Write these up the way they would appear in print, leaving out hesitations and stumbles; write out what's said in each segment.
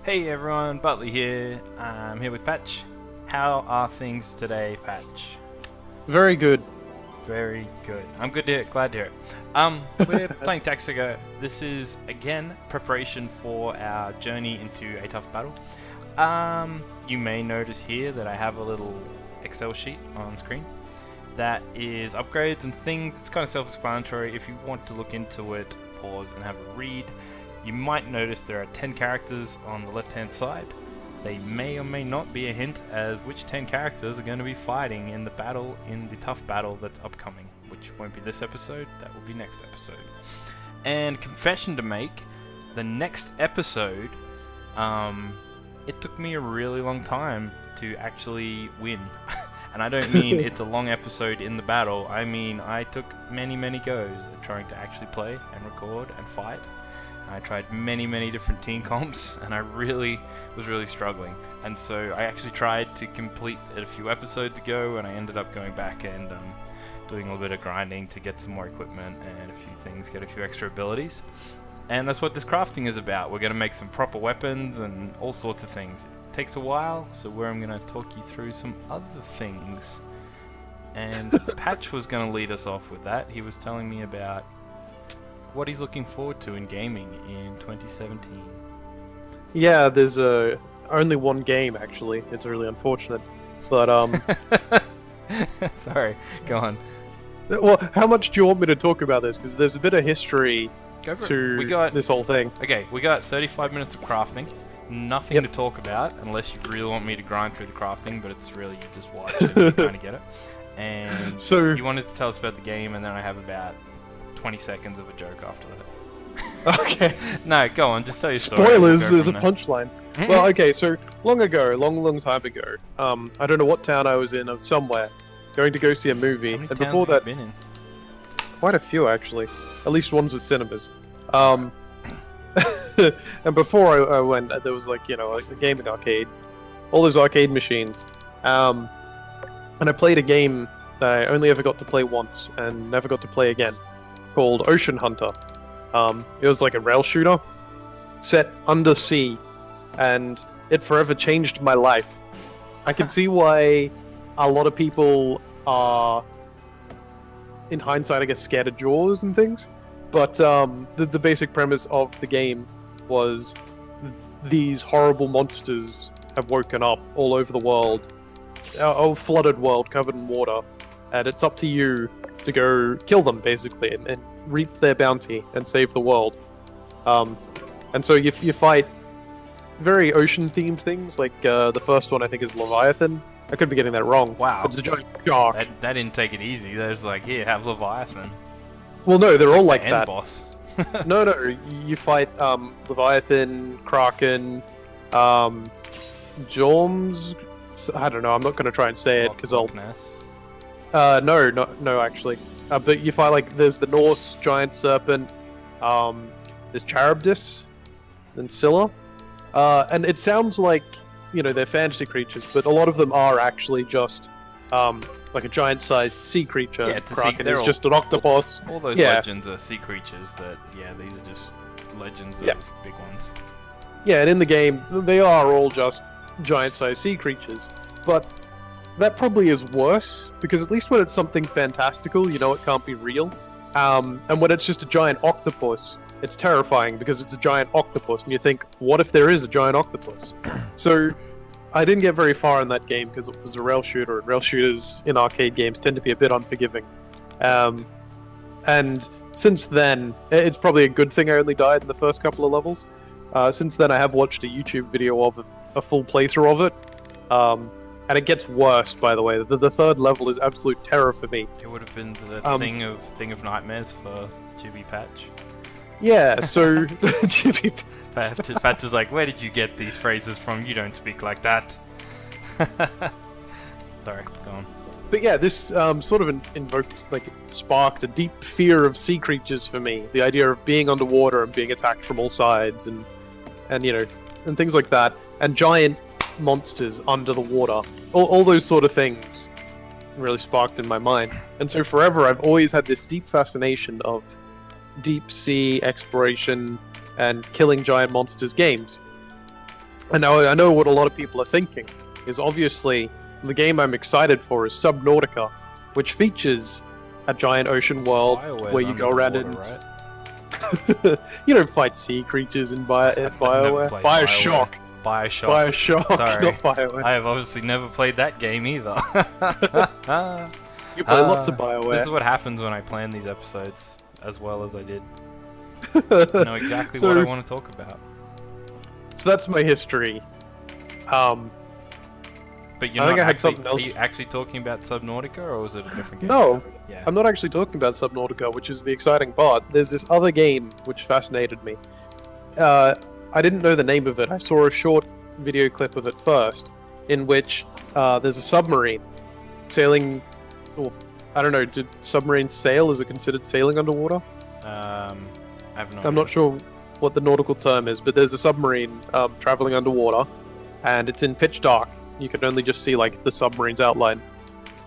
Hey everyone, Butley here. I'm here with Patch. How are things today, Patch? Very good. Very good. I'm good to hear. Glad to hear it. We're playing Sega. This is again preparation for our journey into a tough battle. You may notice here that I have a little Excel sheet on screen. That is upgrades and things. It's kind of self-explanatory. If you want to look into it, pause and have a read. You might notice there are 10 characters on the left-hand side. They may or may not be a hint as which 10 characters are going to be fighting in the battle, in the tough battle that's upcoming, which won't be this episode, that will be next episode. And confession to make, the next episode, it took me a really long time to actually win. And I don't mean it's a long episode in the battle, I mean I took many goes at trying to actually play and record and fight. I tried many different team comps, and I was really struggling. And so I actually tried to complete it a few episodes ago, and I ended up going back and doing a little bit of grinding to get some more equipment and a few things, get a few extra abilities. And that's what this crafting is about. We're going to make some proper weapons and all sorts of things. It takes a while, so where I'm going to talk you through some other things. And Patch was going to lead us off with that. He was telling me about what he's looking forward to in gaming in 2017. Yeah, there's only one game actually. It's really unfortunate, but Sorry, go on. Well, how much do you want me to talk about this? Because there's a bit of history to this whole thing. Okay, we got 35 minutes of crafting. Nothing to talk about unless you really want me to grind through the crafting, but it's really you just watch and you kind of get it. And so you wanted to tell us about the game, and then I have about 20 seconds of a joke after that. Okay. No, go on, just tell your story. Spoilers, there's a punchline. Well, okay, so long time ago, I don't know what town I was in, I was somewhere, going to go see a movie. How many and towns before have that, you been in? quite a few actually. At least ones with cinemas. And before I went, there was like a gaming arcade, all those arcade machines. And I played a game that I only ever got to play once and never got to play again, called Ocean Hunter. It was like a rail shooter set under sea, and it forever changed my life. I can see why a lot of people are, in hindsight, I guess, scared of Jaws and things. But the basic premise of the game was these horrible monsters have woken up all over the world, a flooded world covered in water, and it's up to you to go kill them, basically, and reap their bounty and save the world. And so you fight very ocean-themed things, like the first one I think is Leviathan. I could be getting that wrong. Wow. But it's a giant shark. That didn't take it easy. There's like, here, have Leviathan. Well, no, they're It's all the like end that. boss. No, you fight Leviathan, Kraken, Jorms. I don't know. I'm not going to try and say it because I'll. Ness. No, actually. But you fight like there's the Norse giant serpent. There's Charybdis, and Scylla. And it sounds like they're fantasy creatures, but a lot of them are actually just like a giant-sized sea creature. Yeah, Kraken is just an octopus. All those legends are sea creatures that, these are just legends of big ones. Yeah, and in the game, they are all just giant-sized sea creatures. But that probably is worse, because at least when it's something fantastical, it can't be real. And when it's just a giant octopus, it's terrifying, because it's a giant octopus, and you think, what if there is a giant octopus? So I didn't get very far in that game because it was a rail shooter, and rail shooters in arcade games tend to be a bit unforgiving. And since then, it's probably a good thing I only died in the first couple of levels. Since then, I have watched a YouTube video of a full playthrough of it, and it gets worse, by the way. The third level is absolute terror for me. It would have been the thing of nightmares for GB Patch. Yeah, so Patch is like, where did you get these phrases from? You don't speak like that. Sorry, go on. But yeah, this sort of invoked, like, it sparked a deep fear of sea creatures for me. The idea of being underwater and being attacked from all sides, and things like that, and giant monsters under the water. All those sort of things really sparked in my mind. And so forever, I've always had this deep fascination of deep sea exploration and killing giant monsters games. And now I know what a lot of people are thinking is obviously the game I'm excited for is Subnautica, which features a giant ocean world BioWare's where you go around and underwater, you don't fight sea creatures in BioWare. played Bioshock. Bioshock. Bioshock, Sorry. not BioWare. I have obviously never played that game either. You play lots of This BioWare. is what happens when I plan these episodes as well as I did. I know exactly what I want to talk about. So that's my history. But you're I think not I had actually, something else. Are you actually talking about Subnautica, or was it a different game? No, Yeah. I'm not actually talking about Subnautica, which is the exciting part. There's this other game which fascinated me. I didn't know the name of it. I saw a short video clip of it first, in which there's a submarine sailing. Or, I don't know. Did submarines sail? Is it considered sailing underwater? I have no I'm not sure what the nautical term is, but there's a submarine traveling underwater, and it's in pitch dark. You can only just see like the submarine's outline,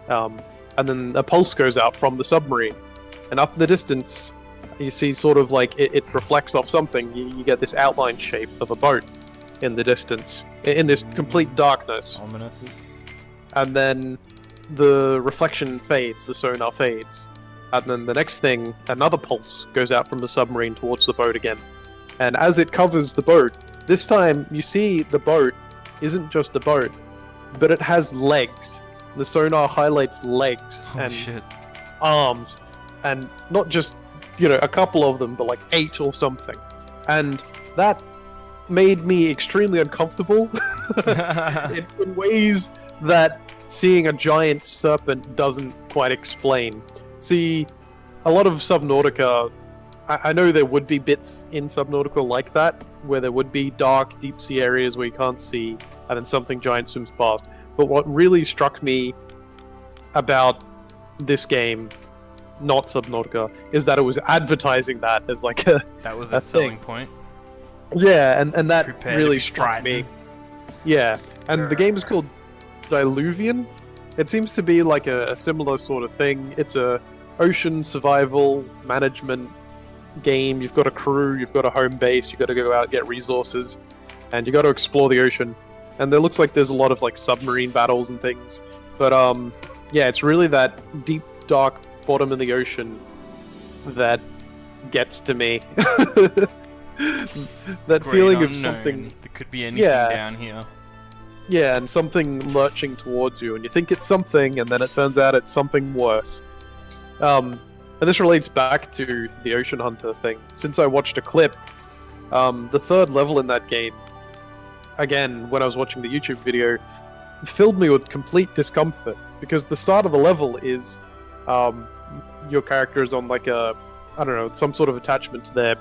and then a pulse goes out from the submarine, and up in the distance, you see sort of like it reflects off something. You get this outline shape of a boat in the distance, in this complete darkness, Ominous. and then the reflection fades, the sonar fades, and then the next thing, another pulse goes out from the submarine towards the boat again, and as it covers the boat, this time you see the boat isn't just a boat, but it has legs. The sonar highlights legs Oh and shit. arms, and not just, you know, a couple of them, but like 8 or something. And that made me extremely uncomfortable in ways that seeing a giant serpent doesn't quite explain. See, a lot of Subnautica, I know there would be bits in Subnautica like that, where there would be dark, deep sea areas where you can't see, and then something giant swims past. But what really struck me about this game, not Subnautica, is that it was advertising that as like a That was a the selling thing. point. yeah, and that Prepare to really be struck me. frightened. Yeah, and the game is called Diluvian. It seems to be like a similar sort of thing. It's a ocean survival management game. You've got a crew, you've got a home base, you've got to go out and get resources, and you got to explore the ocean. And there looks like there's a lot of like submarine battles and things. But yeah, it's really that deep, dark bottom of the ocean that gets to me. That Great feeling of unknown. something. There could be anything Yeah. down here. Yeah, and something lurching towards you, and you think it's something, and then it turns out it's something worse. And this relates back to the Ocean Hunter thing. Since I watched a clip, the third level in that game, again, when I was watching the YouTube video, filled me with complete discomfort, because the start of the level is your character is on like a, I don't know, some sort of attachment to their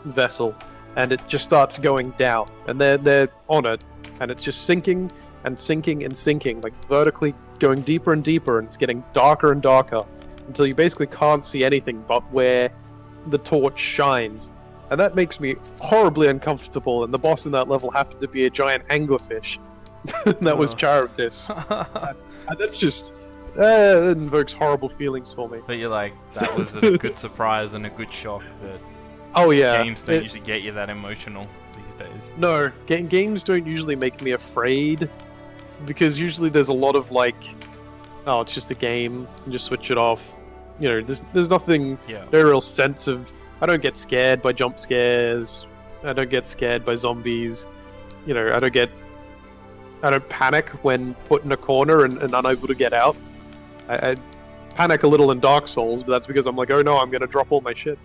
vessel, and it just starts going down, and they're on it, and it's just sinking and sinking and sinking, like vertically going deeper and deeper, and it's getting darker and darker until you basically can't see anything but where the torch shines. And that makes me horribly uncomfortable, and the boss in that level happened to be a giant anglerfish. That was Oh. Charybdis. And that's just... that invokes horrible feelings for me. But you're like, that was a good surprise and a good shock that Oh yeah. games don't it- usually get you that emotional these days. No, games don't usually make me afraid, because usually there's a lot of like, oh, it's just a game, and just switch it off. You know, there's nothing, Yeah. no real sense of. I don't get scared by jump scares. I don't get scared by zombies. You know, I don't panic when put in a corner and unable to get out. I panic a little in Dark Souls, but that's because I'm like, oh no, I'm gonna drop all my shit,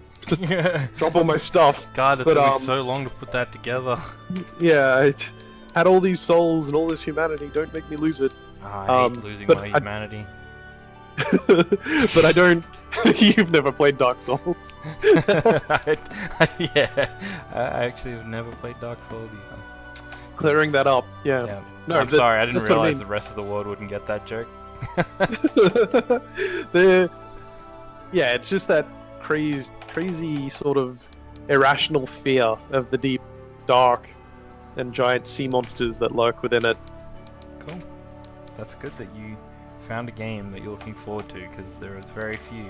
drop all my stuff. God, it But, took me so long to put that together. Yeah, I had all these souls and all this humanity. Don't make me lose it. I hate losing but my I- humanity. But I don't. You've never played Dark Souls. Yeah, I actually have never played Dark Souls either. Clearing that up. Yeah. Yeah. No, I'm but sorry, I didn't that's what I realize mean. the rest of the world wouldn't get that joke. Yeah, it's just that crazy sort of irrational fear of the deep, dark, and giant sea monsters that lurk within it. Cool. That's good that you found a game that you're looking forward to, because there is very few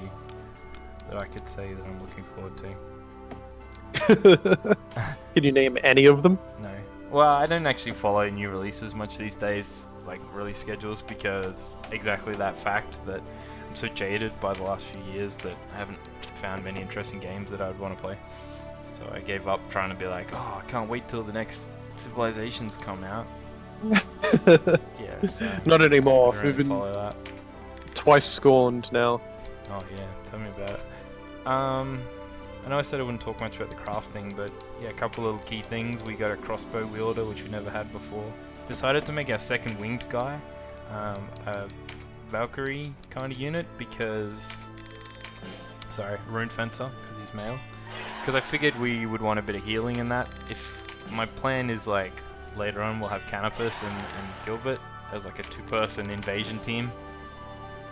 that I could say that I'm looking forward to. Can you name any of them? No. Well, I don't actually follow new releases much these days, like release schedules, because exactly that fact that I'm so jaded by the last few years that I haven't found many interesting games that I'd want to play. So I gave up trying to be like, oh, I can't wait till the next Civilizations come out. Yeah, so Not anymore. I don't We've really been follow that. twice scorned now. Oh yeah, tell me about it. I know I said I wouldn't talk much about the crafting, but yeah, a couple little key things. We got a crossbow wielder, which we never had before. Decided to make our second winged guy a Valkyrie kind of unit because... Sorry, rune fencer, because he's male. Because I figured we would want a bit of healing in that. If my plan is like, later on we'll have Canopus and Gilbert as like a two-person invasion team,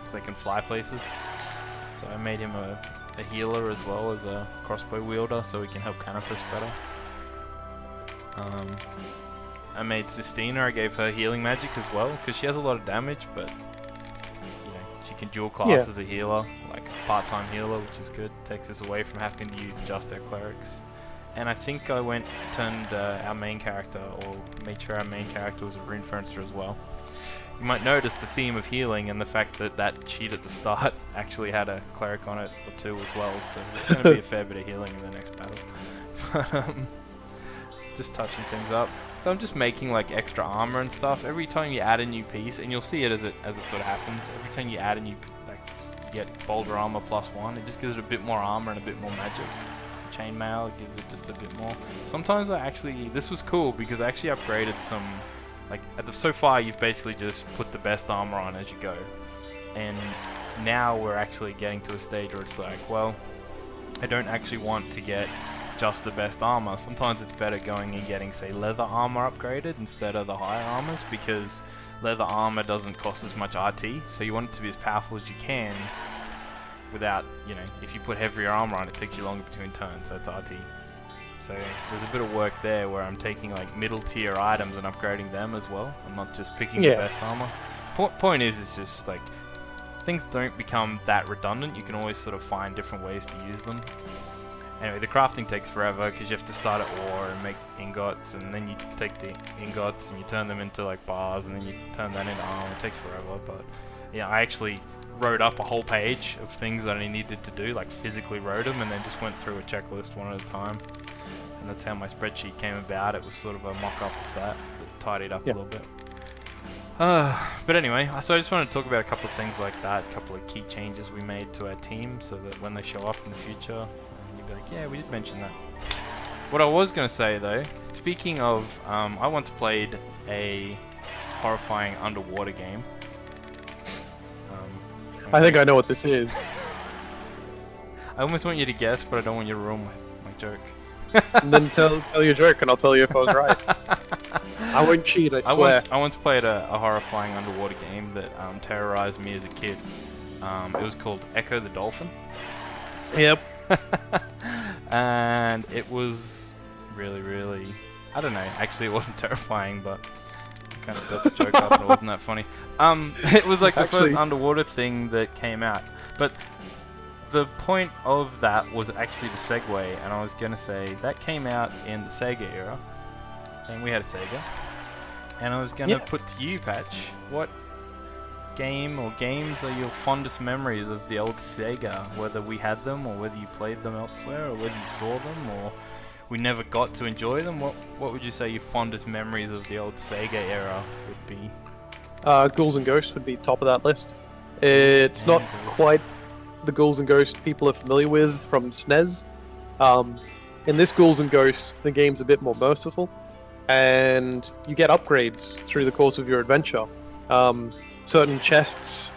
so they can fly places. So I made him a healer as well as a crossbow wielder, so we can help Canopus better. I made Sistina, I gave her healing magic as well, because she has a lot of damage, but you know, she can dual class as a healer, like a part-time healer, which is good. Takes us away from having to use just our clerics. And I think I turned our main character, or made sure our main character was a rune fencer as well. You might notice the theme of healing and the fact that that cheat at the start actually had a cleric on it or two as well, so there's going to be a fair bit of healing in the next battle. Just touching things up. So I'm just making like extra armor and stuff. Every time you add a new piece, and you'll see it as it sort of happens, every time you add a new, like, you get bolder armor +1, it just gives it a bit more armor and a bit more magic. Chainmail gives it just a bit more. Sometimes this was cool because I actually upgraded some, like, so far you've basically just put the best armor on as you go. And now we're actually getting to a stage where it's like, well, I don't actually want to get just the best armor. Sometimes it's better going and getting, say, leather armor upgraded instead of the higher armors, because leather armor doesn't cost as much RT, so you want it to be as powerful as you can without, you know, if you put heavier armor on, it takes you longer between turns, so it's RT. So there's a bit of work there where I'm taking like middle tier items and upgrading them as well. I'm not just picking the best armor. Point is, it's just like things don't become that redundant. You can always sort of find different ways to use them. Anyway, the crafting takes forever because you have to start at ore and make ingots, and then you take the ingots and you turn them into like bars, and then you turn that into armor. It takes forever, but yeah, I actually wrote up a whole page of things that I needed to do, like physically wrote them, and then just went through a checklist one at a time. And that's how my spreadsheet came about. It was sort of a mock-up of that tidied up a little bit. But anyway, so I just wanted to talk about a couple of things like that, a couple of key changes we made to our team, so that when they show up in the future, you'd be like, yeah, we did mention that. What I was going to say though, speaking of, I once played a horrifying underwater game. I think I know what this is. I almost want you to guess, but I don't want you to ruin my joke. And then tell your joke, and I'll tell you if I was right. I won't cheat, I swear. I once played a horrifying underwater game that terrorized me as a kid. It was called Echo the Dolphin. Yep. And it was really, really... I don't know. Actually, it wasn't terrifying, but I kind of built the joke up and it wasn't that funny. It was like the first underwater thing that came out. But the point of that was actually the segue, and I was going to say that came out in the Sega era, and we had a Sega. And I was going to put to you, Patch, what game or games are your fondest memories of the old Sega? Whether we had them, or whether you played them elsewhere, or whether you saw them, or we never got to enjoy them. What would you say your fondest memories of the old Sega era would be? Ghouls and Ghosts would be top of that list. It's not quite the Ghouls and Ghosts people are familiar with from SNES. In this Ghouls and Ghosts, the game's a bit more merciful, and you get upgrades through the course of your adventure. Certain chests,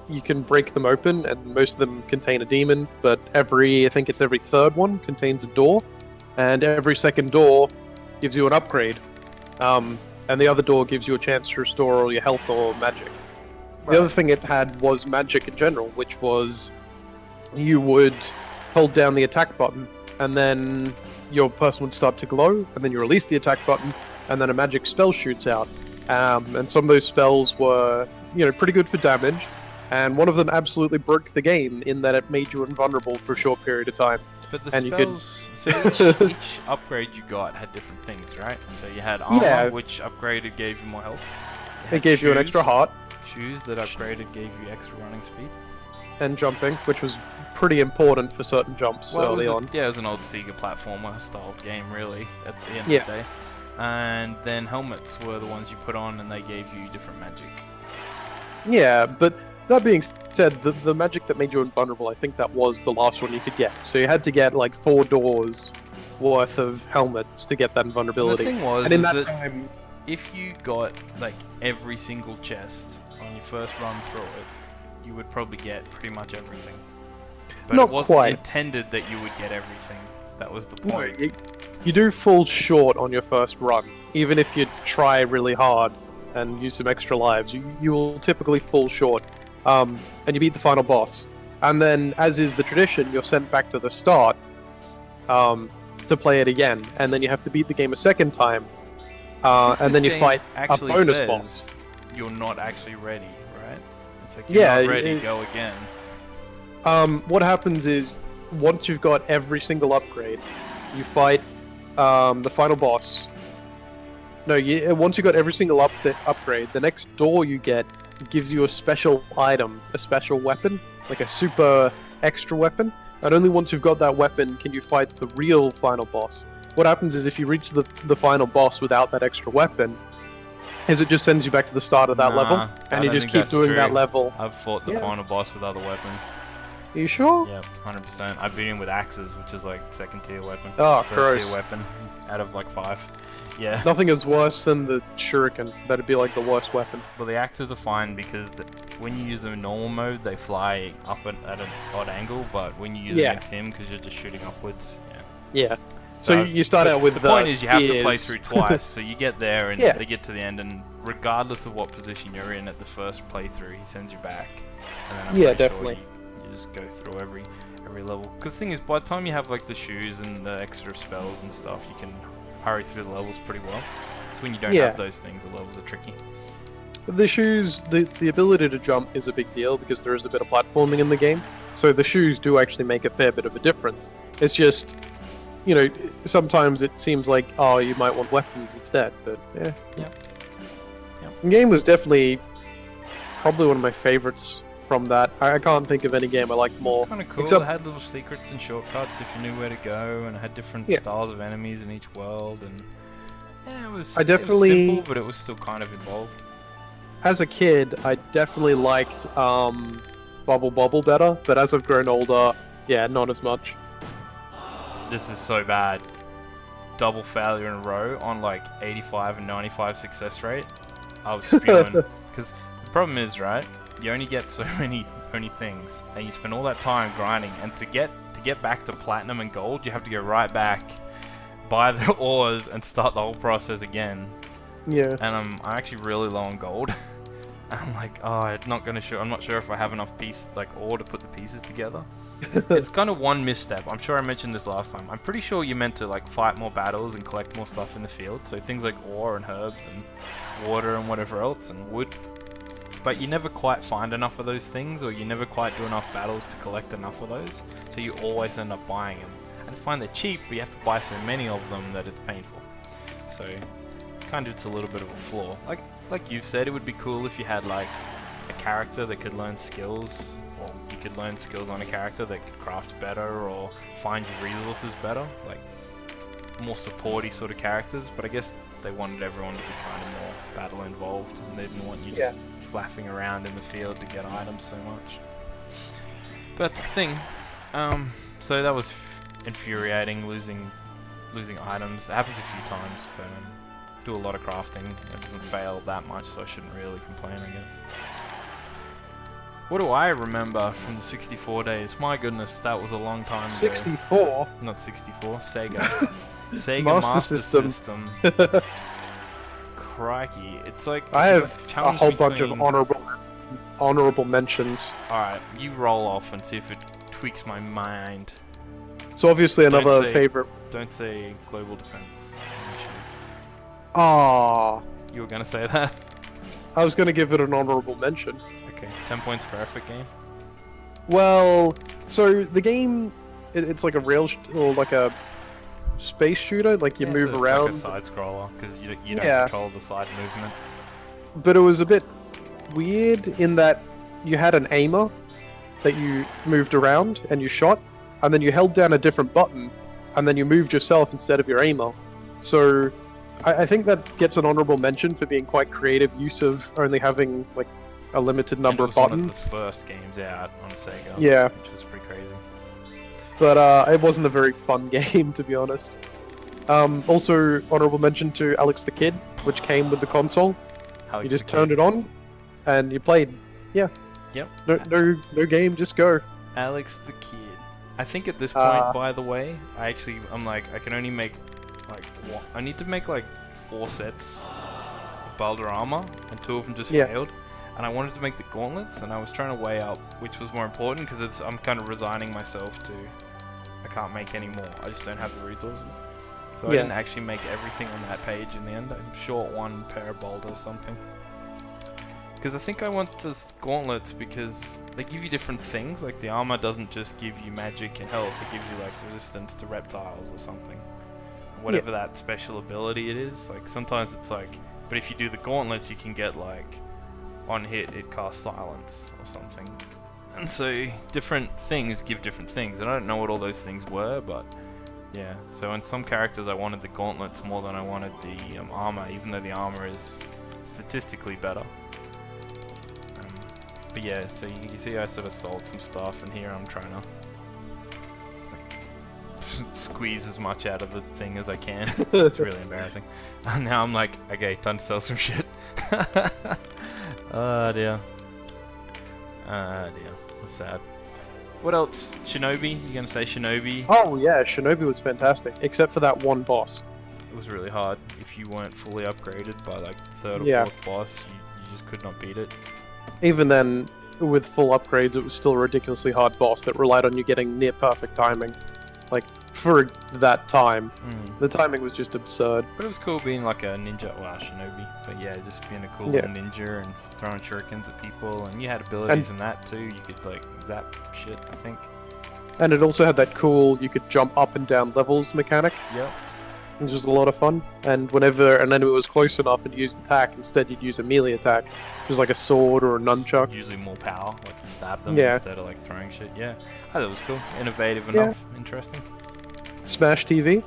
you can break them open, and most of them contain a demon, but I think it's every third one contains a door, and every second door gives you an upgrade. And the other door gives you a chance to restore all your health or magic. The other thing it had was magic in general, which was you would hold down the attack button, and then your person would start to glow, and then you release the attack button, and then a magic spell shoots out. And some of those spells were, pretty good for damage, and one of them absolutely broke the game in that it made you invulnerable for a short period of time. But the And you could- spells, so each upgrade you got had different things, right? So you had armor, Yeah. which upgraded gave you more health. It gave you an extra heart. Shoes that upgraded gave you extra running speed. And jumping, which was pretty important for certain jumps early on. Yeah, it was an old Sega platformer style game, really, at the end Yeah. of the day. And then helmets were the ones you put on, and they gave you different magic. Yeah, but that being said, the magic that made you invulnerable, I think that was the last one you could get. So you had to get like 4 doors worth of helmets to get that And invulnerability. the thing was, And in is that that time, if you got like every single chest on your first run through it, you would probably get pretty much everything. But Not it wasn't quite. intended that you would get everything. That was the no, point. you do fall short on your first run. Even if you try really hard and use some extra lives, you will typically fall short. And you beat the final boss. And then, as is the tradition, you're sent back to the start to play it again. And then you have to beat the game a second time. And then you fight a actually bonus says boss. You're not actually ready, right? It's like Yeah, you're not ready, it- go again. What happens is, once you've got every single upgrade, you fight the final boss. No, once you got every single upgrade, the next door you get gives you a special item, a special weapon, like a super extra weapon. And only once you've got that weapon can you fight the real final boss. What happens is if you reach the final boss without that extra weapon, is it just sends you back to the start of that level, Nah, I and you don't just think keep that's doing true. that level. I've fought the Yeah. final boss with other weapons. Are you sure? Yeah, 100%. I've beat him with axes, which is like second tier weapon. Oh, third gross. tier weapon out of like 5. Yeah. Nothing is worse than the shuriken. That'd be like the worst weapon. Well, the axes are fine because when you use them in normal mode, they fly up at an odd angle, but when you use it Yeah. against him, because you're just shooting upwards, yeah. Yeah. So you start out with the point is you have to play spears. through twice, so you get there and Yeah. they get to the end, and regardless of what position you're in at the first playthrough, he sends you back. And then I'm Yeah, pretty sure definitely. you just go through every level. Because the thing is, by the time you have like the shoes and the extra spells and stuff, you can hurry through the levels pretty well. It's when you don't Yeah. have those things, the levels are tricky. The shoes, the ability to jump is a big deal because there is a bit of platforming in the game. So the shoes do actually make a fair bit of a difference. It's just, you know, sometimes it seems like, oh, you might want weapons instead, but yeah. Yep. The game was definitely probably one of my favorites from that. I can't think of any game I liked more. Kind of cool. Except- It had little secrets and shortcuts if you knew where to go, and it had different Yeah. styles of enemies in each world, and yeah, it was. I it was definitely- simple, but it was still kind of involved. As a kid, I definitely liked Bubble Bobble better, but as I've grown older, yeah, not as much. This is so bad. Double failure in a row on like 85 and 95 success rate. I was spewing because the problem is, right? You only get so many things, and you spend all that time grinding, and to get back to platinum and gold, you have to go right back, buy the ores, and start the whole process again. Yeah. And I'm actually really low on gold. I'm like, oh, I'm not sure if I have enough ore to put the pieces together. It's kind of one misstep. I'm sure I mentioned this last time. I'm pretty sure you're meant to like fight more battles and collect more stuff in the field. So things like ore and herbs and water and whatever else and wood. But you never quite find enough of those things, or you never quite do enough battles to collect enough of those. So you always end up buying them. And it's fine, they're cheap, but you have to buy so many of them that it's painful. So kind of it's a little bit of a flaw. Like you've said, it would be cool if you had like a character that could learn skills, or you could learn skills on a character that could craft better or find your resources better, like more supporty sort of characters. But I guess they wanted everyone to be kind of more battle involved, and they didn't want you just flapping around in the field to get items so much. But that's the thing. So that was infuriating, losing items. It happens a few times, but do a lot of crafting. It doesn't fail that much, so I shouldn't really complain, I guess. What do I remember from the 64 days? My goodness, that was a long time ago. 64? Not 64, Sega. Sega Master Master System. System. Crikey, it's like I have a challenge whole bunch of between- honorable mentions. Alright, you roll off and see if it tweaks my mind. So obviously Don't another say- favorite. Don't say Global Defense Initiative. Ah, You were gonna say that? I was gonna give it an honorable mention. Okay, 10 points for effort game. Well, so the game it's like a or like a space shooter. Like you Yeah, move so around. it's like a side scroller because you don't Yeah. control the side movement. But it was a bit weird in that you had an aimer that you moved around and you shot, and then you held down a different button, and then you moved yourself instead of your aimer. So I think that gets an honorable mention for being quite creative use of only having like a limited number And of it was buttons. one of the first games out on Sega. Yeah. Which was pretty crazy. But it wasn't a very fun game, to be honest. Also, honorable mention to Alex the Kid, which came with the console. Alex You just the turned Kid. it on, and you played. Yeah. Yep. No game, just go. Alex the Kid. I think at this Uh, point, by the way, I'm like, I can only make like I need to make like 4 sets of Baldur armor, and 2 of them just Yeah. failed. And I wanted to make the gauntlets, and I was trying to weigh up which was more important because I'm kind of resigning myself to I can't make any more. I just don't have the resources. So I Yeah. didn't actually make everything on that page in the end. I'm short 1 pair of Baldur or something. Because I think I want the gauntlets because they give you different things. Like the armor doesn't just give you magic and health, it gives you like resistance to reptiles or something. Whatever that special ability it is. Like sometimes it's like, but if you do the gauntlets, you can get like, on hit it casts silence or something. And so different things give different things. And I don't know what all those things were, but yeah. So in some characters I wanted the gauntlets more than I wanted the armor, even though the armor is statistically better. But yeah, so you see I sort of sold some stuff, and here I'm trying to squeeze as much out of the thing as I can. It's really embarrassing. And now I'm like, okay, time to sell some shit. Oh dear. Ah dear. That's sad. What else? Shinobi? You gonna say Shinobi? Oh yeah, Shinobi was fantastic, except for that one boss. It was really hard. If you weren't fully upgraded by like the 3rd or Yeah. 4th boss, you just could not beat it. Even then, with full upgrades, it was still a ridiculously hard boss that relied on you getting near perfect timing. Like, for that time. The timing was just absurd. But it was cool being like a ninja, well, Shinobi, but yeah, just being a cool little ninja and throwing shurikens at people, and you had abilities in that too. You could like zap shit, I think. And it also had that cool, you could jump up and down levels mechanic, Yep. which was a lot of fun. And whenever an enemy was close enough and used attack, instead you'd use a melee attack, which was like a sword or a nunchuck. Usually more power, like you stab them Yeah. instead of like throwing shit. Yeah, I thought it was cool, innovative enough, interesting. Smash TV,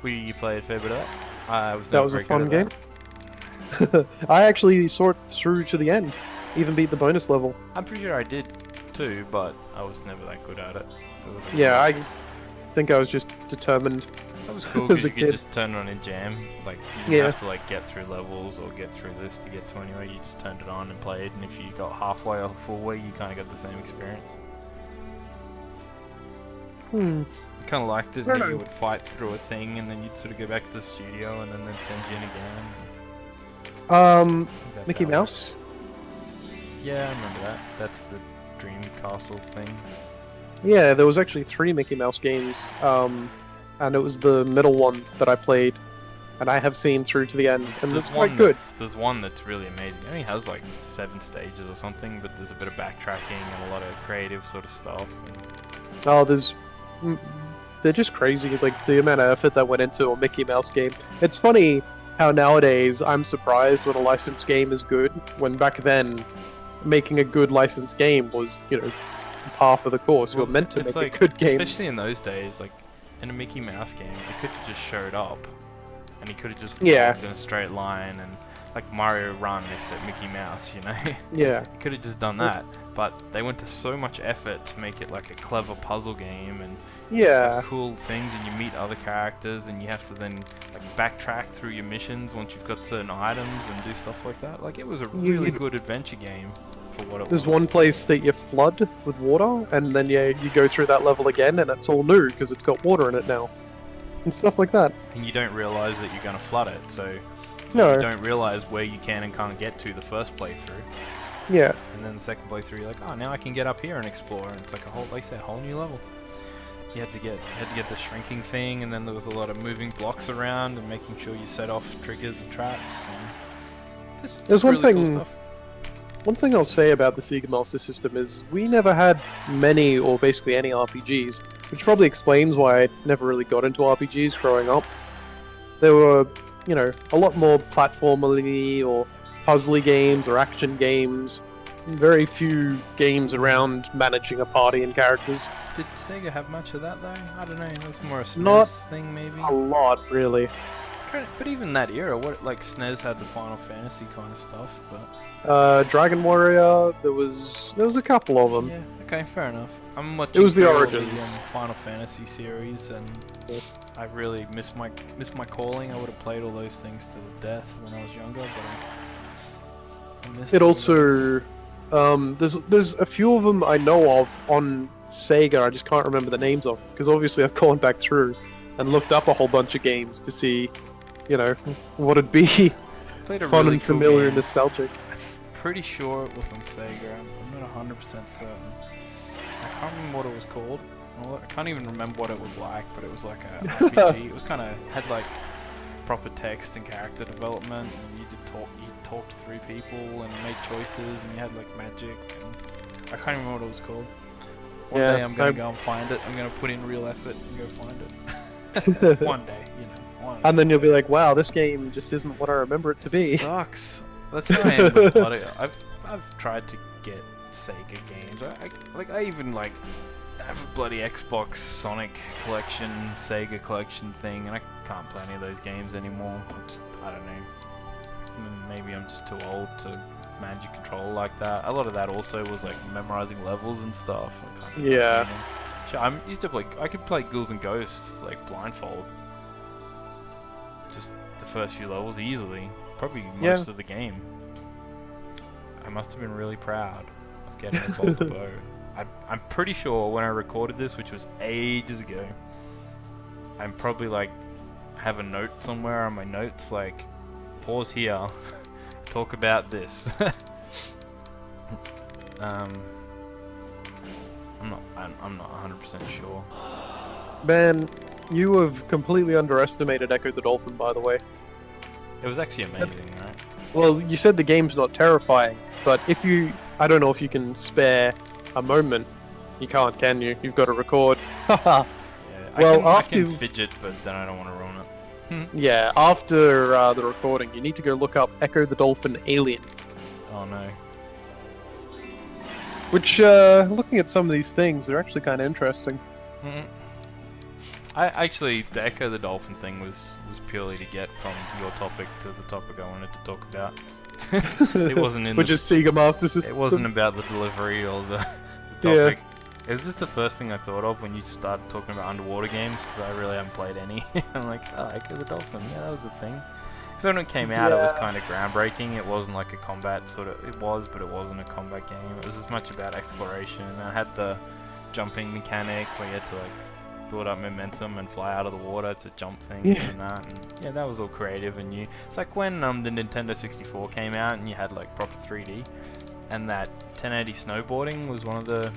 You played a fair bit of that. I was that never was a very good fun at game. I actually saw it through to the end, even beat the bonus level. that. I'm pretty sure I did too, but I was never that good at it. Yeah, I think I was just determined. That was cool as because a you could kid. just turn it on in jam. Like you didn't Yeah. have to like get through levels or get through this to get to anywhere. You just turned it on and played, and if you got halfway or full way, you kind of got the same experience. I kind of liked it. I don't That you know. would fight through a thing, and then you'd sort of go back to the studio, and then they'd send you in again. I think that's Mickey how it Mouse? works. Yeah, I remember that. That's the Dream Castle thing. Yeah, there was actually 3 Mickey Mouse games, and it was the middle one that I played, and I have seen through to the end, and it's quite good. There's one that's really amazing. It only has like 7 stages or something, but there's a bit of backtracking and a lot of creative sort of stuff. And Oh, they're just crazy, like the amount of effort that went into a Mickey Mouse game. It's funny how nowadays I'm surprised when a licensed game is good, when back then making a good licensed game was, par for the course. You're meant to it's make like, a good game. especially in those days, like in a Mickey Mouse game, he could have just showed up, and he could have just Yeah. walked in a straight line, and like Mario Run except Mickey Mouse, Yeah. He could have just done that, but they went to so much effort to make it like a clever puzzle game and Yeah. have cool things, and you meet other characters, and you have to then like backtrack through your missions once you've got certain items and do stuff like that. Like it was a really good adventure game for what it was. There's one place that you flood with water, and then you go through that level again, and it's all new because it's got water in it now, and stuff like that. and you don't realize that you're going to flood it, so No. you don't realize where you can and can't get to the first playthrough, Yeah. and then the second playthrough you're like, oh, now I can get up here and explore, and it's like a whole, like I said, whole new level. You had to get the shrinking thing, and then there was a lot of moving blocks around and making sure you set off triggers and traps. And just There's one really cool thing- stuff. One thing I'll say about the Sega Master System is we never had many or basically any RPGs, which probably explains why I never really got into RPGs growing up. There were, a lot more platformly or puzzly games or action games. Very few games around managing a party and characters. Did Sega have much of that though? I don't know. It was more a SNES Not thing, maybe. A lot, really. But even that era, SNES had the Final Fantasy kind of stuff, but Dragon Warrior, there was a couple of them. yeah, okay, fair enough. I'm watching It was the through all Origins. Final Fantasy series, and I really miss my calling. I would have played all those things to the death when I was younger, but I missed It all also, there's a few of them I know of on Sega. I just can't remember the names of because obviously I've gone back through and looked up a whole bunch of games to see, what it'd be Played a fun really and cool familiar game. and nostalgic. I'm pretty sure it was on Sega. I'm not 100% certain. I can't remember what it was called. Well, I can't even remember what it was like, but it was like a RPG. It was kind of had like proper text and character development, and you talked to three people and made choices, and you had like magic. And I can't remember what it was called. One day I'm gonna go and find it. I'm gonna put in real effort and go find it. One day, And then you'll be like, wow, this game just isn't what I remember it to be. Sucks. That's how I am with a lot of. I've tried to get Sega games. I even have a bloody Xbox Sonic collection, Sega collection thing, and I can't play any of those games anymore. I don't know. Maybe I'm just too old to manage a controller like that. A lot of that also was like memorizing levels and stuff. Yeah. Sure, I could play Ghouls and Ghosts like blindfold. Just the first few levels easily. Probably most of the game. I must have been really proud of getting a Bolt bow. I'm pretty sure when I recorded this, which was ages ago, I'm probably have a note somewhere on my notes pause here, talk about this. I'm not 100% sure. Man, you have completely underestimated Echo the Dolphin, by the way. It was actually amazing, right? Well, you said the game's not terrifying, but I don't know if you can spare a moment. You can't, can you? You've got to record. Haha. Yeah, I can fidget, but then I don't want to ruin it. Yeah, after the recording, you need to go look up Echo the Dolphin Alien. Oh no. Which, looking at some of these things, they're actually kind of interesting. The Echo the Dolphin thing was purely to get from your topic to the topic I wanted to talk about. It wasn't in Which is Sega Master System. It wasn't about the delivery or the topic. It was just the first thing I thought of when you started talking about underwater games, because I really haven't played any. I'm like, oh, Echo the Dolphin, yeah, that was a thing. So when it came out, it was kind of groundbreaking. It wasn't like a combat it was, but it wasn't a combat game. It was as much about exploration. And I had the jumping mechanic where you had to build up momentum and fly out of the water to jump things and that. And yeah, that was all creative and new. It's like when the Nintendo 64 came out and you had proper 3D, and that 1080 snowboarding was one of the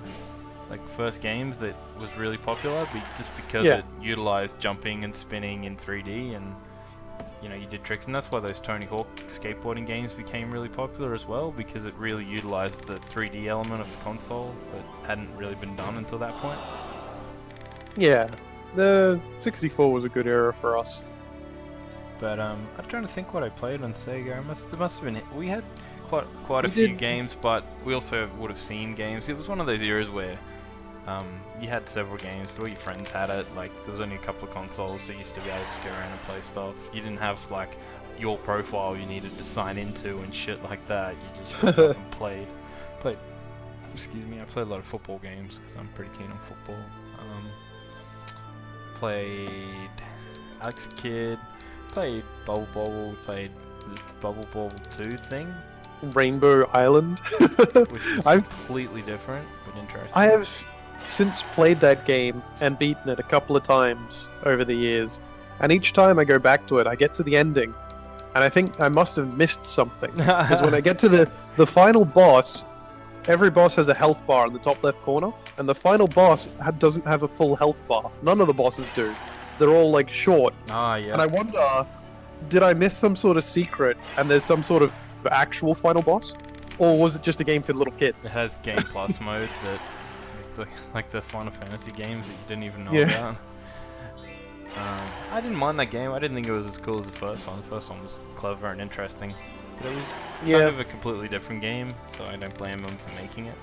first games that was really popular, just because it utilized jumping and spinning in 3D, and you did tricks, and that's why those Tony Hawk skateboarding games became really popular as well, because it really utilized the 3D element of the console that hadn't really been done until that point. Yeah, the 64 was a good era for us. But I'm trying to think what I played on Sega. There must have been. We had quite a few games, but we also would have seen games. It was one of those eras where you had several games, but all your friends had it. There was only a couple of consoles, so you used to be able to just go around and play stuff. You didn't have your profile you needed to sign into and shit like that. You just went up and played. Excuse me, I played a lot of football games because I'm pretty keen on football. Played Alex Kidd, played Bubble Bobble, played the Bubble Bobble 2 thing. Rainbow Island. Which is completely different, but interesting. I have since played that game and beaten it a couple of times over the years, and each time I go back to it, I get to the ending, and I think I must have missed something. Because when I get to the final boss, every boss has a health bar in the top left corner, and the final boss doesn't have a full health bar. None of the bosses do. They're all short. Ah, yeah. And I wonder, did I miss some sort of secret, and there's some sort of actual final boss? or was it just a game for little It kids? has Game Plus mode that, like the Final Fantasy games that you didn't even know Yeah. about. I didn't mind that game. I didn't think it was as cool as the first one. The first one was clever and interesting, but it was kind Yeah. of a completely different game, so I don't blame them for making it.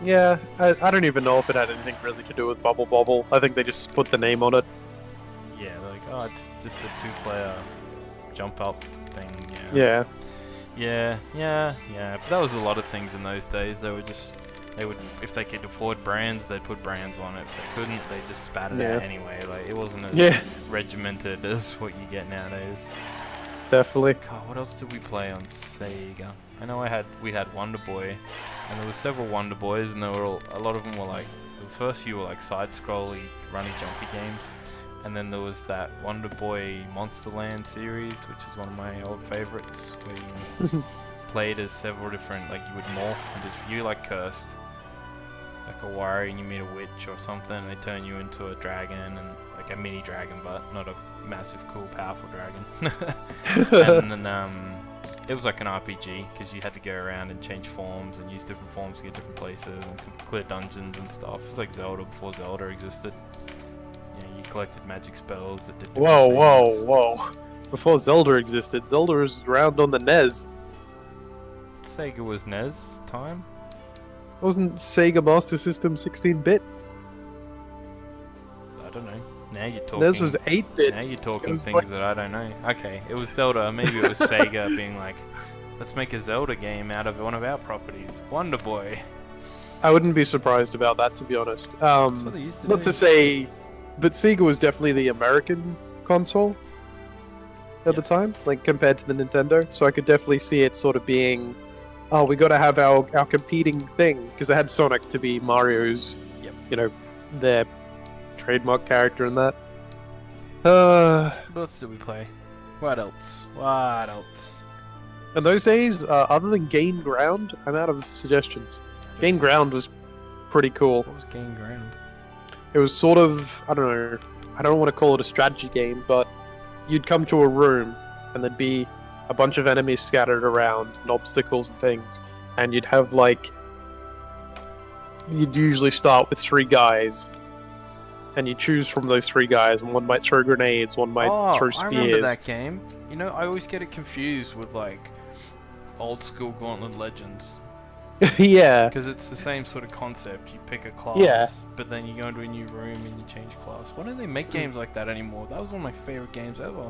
Yeah, I don't even know if it had anything really to do with Bubble Bobble. I think they just put the name on it. Yeah, they're like, oh, it's just a two-player jump up thing. Yeah. Yeah. But that was a lot of things in those days. They would, if they could afford brands, they'd put brands on it. If they couldn't, they just spat it Yeah. out anyway. Like, it wasn't as Yeah. regimented as what you get nowadays. Definitely. God, what else did we play on Sega? I know we had Wonder Boy, and there were several Wonder Boys, and there were a lot of them were like, the first few were like side-scrolly, runny, jumpy games, and then there was that Wonder Boy Monsterland series, which is one of my old favorites, where you played as several different, like you would morph, and if you like cursed, like a warrior, and you meet a witch or something, and they turn you into a dragon, and like a mini dragon, but not a massive, cool, powerful dragon. And then it was like an RPG because you had to go around and change forms and use different forms to get different places and clear dungeons and stuff. It was like Zelda before Zelda existed. You know, you collected magic spells that did different things. Whoa. Before Zelda existed, Zelda was around on the NES. Sega was NES time. Wasn't Sega Master System 16-bit? I don't know. Now you're talking. NES was 8-bit. Now you're talking was things like- that I don't know. Okay, it was Zelda. Maybe it was Sega being like, let's make a Zelda game out of one of our properties. Wonder Boy. I wouldn't be surprised about that, to be honest. That's what they used to Not do. to say, but Sega was definitely the American console at the Yes. time, like compared to the Nintendo. So I could definitely see it sort of being, oh, we got to have our competing thing, because they had Sonic to be Mario's, Yep. you know, their trademark character in that. What else did we play? What else? What else? In those days, other than Game Ground, I'm out of suggestions. Game Ground was pretty cool. What was Game Ground? It was sort of, I don't know, I don't want to call it a strategy game, but you'd come to a room and there'd be a bunch of enemies scattered around and obstacles and things, and you'd have like, you'd usually start with 3 guys, and you choose from those 3 guys, and one might throw grenades, one might throw spears. I remember that game. You know, I always get it confused with like old school Gauntlet Legends. Yeah. Because it's the same sort of concept. You pick a class, Yeah. but then you go into a new room and you change class. Why don't they make games like that anymore? That was one of my favorite games ever.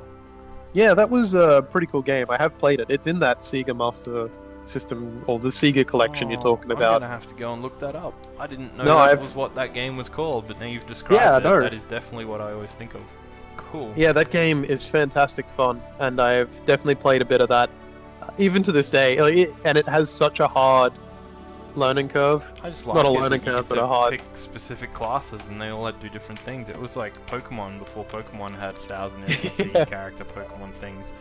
Yeah, that was a pretty cool game. I have played it. It's in that Sega Master System, or the Sega collection you're talking I'm about. gonna have to go and look that up. I didn't know No, that I've- was what that game was called, but now you've described Yeah, it. no. That is definitely what I always think of. Cool. Yeah, that game is fantastic fun, and I've definitely played a bit of that, even to this day. And it has such a hard learning curve. I just like Not a it learning that you curve, get but to a hard. pick specific classes and they all had to do different things. It was like Pokemon before Pokemon had 1,000 NPC Yeah. character Pokemon things.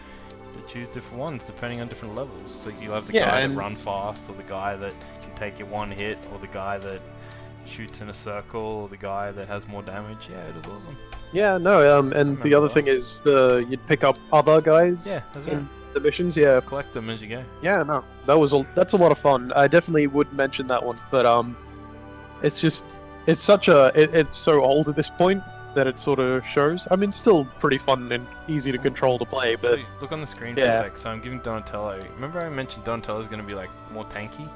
To choose different ones depending on different levels. So you'll have the Yeah, guy that and- run fast, or the guy that can take you one hit, or the guy that shoots in a circle, or the guy that has more damage. Yeah, it was awesome. Yeah, no, and the remember other that. thing is you'd pick up other guys Yeah, that's right. in the missions. Yeah, Collect them as you go. yeah, no, that's a lot of fun. I definitely would mention that one, but it's just it's so old at this point that it sort of shows. I mean, still pretty fun and easy to control to play, but So look on the screen for Yeah. a sec. So I'm giving Donatello. Remember I mentioned Donatello's going to be like more tanky?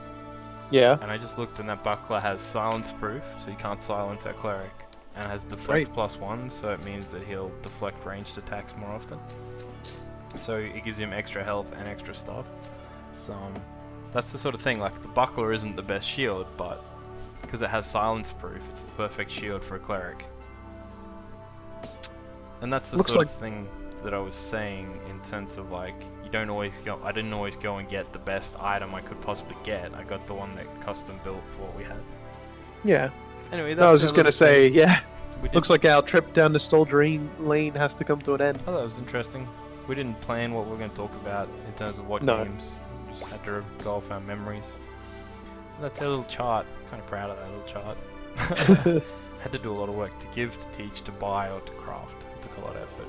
yeah, And I just looked and that buckler has silence proof, so you can't silence our cleric. And has deflect Great. +1, so it means that he'll deflect ranged attacks more often. So it gives him extra health and extra stuff. So that's the sort of thing, like the buckler isn't the best shield, but because it has silence proof, it's the perfect shield for a cleric. And that's the Looks sort like- of thing that I was saying in sense of like, I didn't always go and get the best item I could possibly get. I got the one that custom built for what we had. yeah. Anyway, that's No, I was our just gonna little thing. say, yeah. We did- Looks like our trip down nostalgia lane has to come to an end. Oh, that was interesting. We didn't plan what we were going to talk about in terms of what No. games. We just had to go off our memories. That's our little chart. Kind of proud of that little chart. Had to do a lot of work to give, to teach, to buy, or to craft. It took a lot of effort.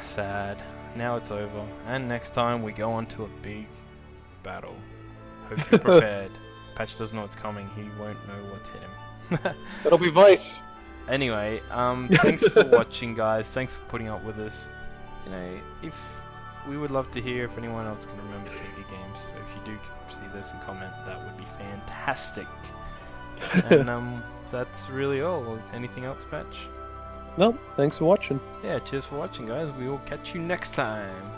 Sad. Now it's over. And next time we go on to a big battle. Hope you're prepared. Patch doesn't know what's coming. He won't know what's hit him. It'll be Vice. Anyway, thanks for watching, guys. Thanks for putting up with us. You know, if we would love to hear if anyone else can remember Sega games. So if you do see this and comment, that would be fantastic. And that's really all. Anything else, Patch? No, thanks for watching. Yeah, cheers for watching, guys. We will catch you next time.